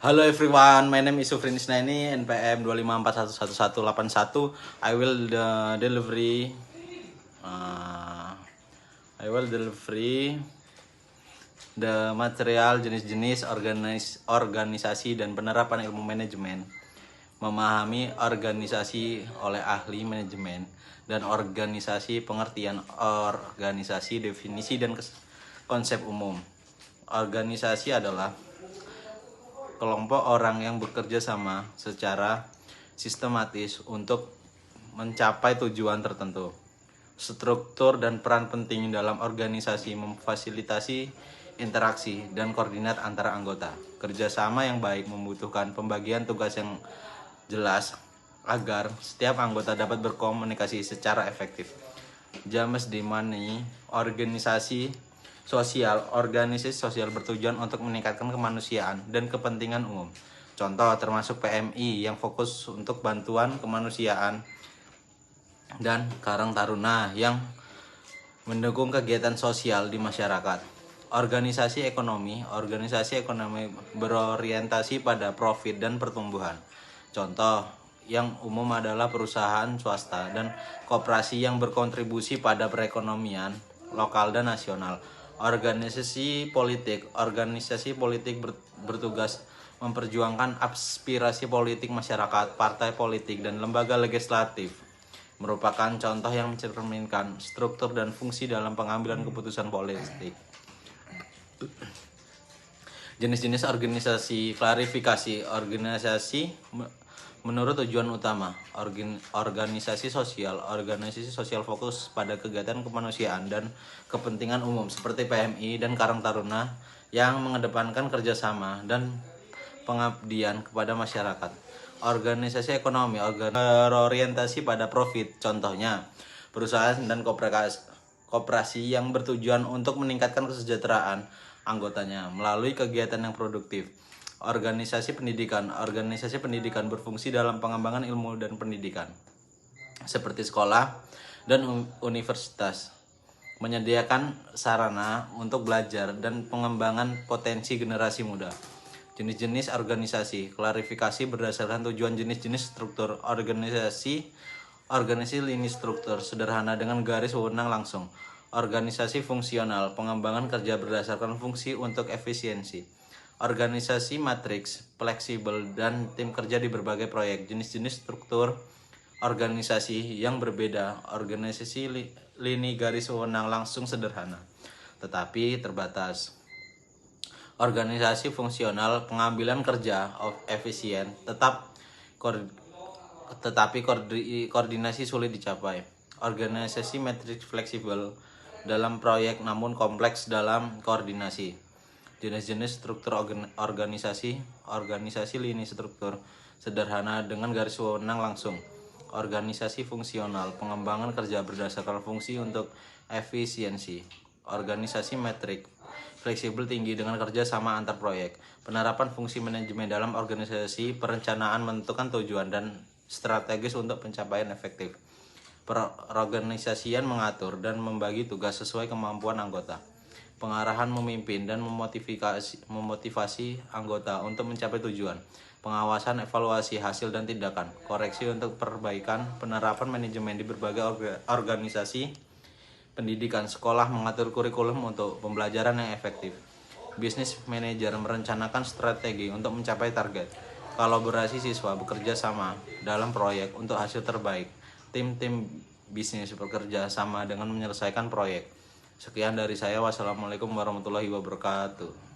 Hello everyone, my name is Sufrin Isnaini, NPM 254111181. Uh, I will delivery the material jenis-jenis organisasi dan penerapan ilmu manajemen, memahami organisasi oleh ahli manajemen dan organisasi, pengertian organisasi, definisi dan konsep umum. Organisasi adalah kelompok orang yang bekerja sama secara sistematis untuk mencapai tujuan tertentu. Struktur dan peran penting dalam organisasi memfasilitasi interaksi dan koordinat antara anggota. Kerjasama yang baik membutuhkan pembagian tugas yang jelas agar setiap anggota dapat berkomunikasi secara efektif. James D. Money, organisasi sosial bertujuan untuk meningkatkan kemanusiaan dan kepentingan umum. Contoh termasuk PMI yang fokus untuk bantuan kemanusiaan dan Karang Taruna yang mendukung kegiatan sosial di masyarakat. Organisasi ekonomi berorientasi pada profit dan pertumbuhan. Contoh yang umum adalah perusahaan swasta dan koperasi yang berkontribusi pada perekonomian lokal dan nasional. Organisasi politik bertugas memperjuangkan aspirasi politik masyarakat, partai politik, dan lembaga legislatif. Merupakan contoh yang mencerminkan struktur dan fungsi dalam pengambilan keputusan politik. Jenis-jenis organisasi, klarifikasi organisasi menurut tujuan utama. Organisasi sosial fokus pada kegiatan kemanusiaan dan kepentingan umum seperti PMI dan Karang Taruna yang mengedepankan kerjasama dan pengabdian kepada masyarakat. Organisasi ekonomi berorientasi pada profit, contohnya perusahaan dan koperasi yang bertujuan untuk meningkatkan kesejahteraan anggotanya melalui kegiatan yang produktif. Organisasi pendidikan berfungsi dalam pengembangan ilmu dan pendidikan seperti sekolah dan universitas, menyediakan sarana untuk belajar dan pengembangan potensi generasi muda. Jenis-jenis organisasi, klarifikasi berdasarkan tujuan jenis-jenis struktur organisasi lini struktur sederhana dengan garis wewenang langsung. Organisasi fungsional, pengembangan kerja berdasarkan fungsi untuk efisiensi. Organisasi matriks, fleksibel, dan tim kerja di berbagai proyek. Jenis-jenis struktur organisasi yang berbeda. Organisasi lini garis wewenang langsung sederhana, tetapi terbatas. Organisasi fungsional, pengambilan kerja efisien, tetapi koordinasi sulit dicapai. Organisasi matriks fleksibel dalam proyek namun kompleks dalam koordinasi. Jenis-jenis struktur organisasi lini struktur sederhana dengan garis wewenang langsung. Organisasi fungsional, pengembangan kerja berdasarkan fungsi untuk efisiensi. Organisasi metrik fleksibel tinggi dengan kerja sama antar proyek. Penerapan fungsi manajemen dalam organisasi, perencanaan, menentukan tujuan dan strategis untuk pencapaian efektif. Perorganisasian mengatur dan membagi tugas sesuai kemampuan anggota. Pengarahan, memimpin, dan memotivasi anggota untuk mencapai tujuan. Pengawasan, evaluasi hasil dan tindakan. Koreksi untuk perbaikan. Penerapan manajemen di berbagai organisasi pendidikan. Sekolah mengatur kurikulum untuk pembelajaran yang efektif. Bisnis manajer merencanakan strategi untuk mencapai target. Kolaborasi siswa bekerja sama dalam proyek untuk hasil terbaik. Tim-tim bisnis bekerja sama dengan menyelesaikan proyek. Sekian dari saya. Wassalamualaikum warahmatullahi wabarakatuh.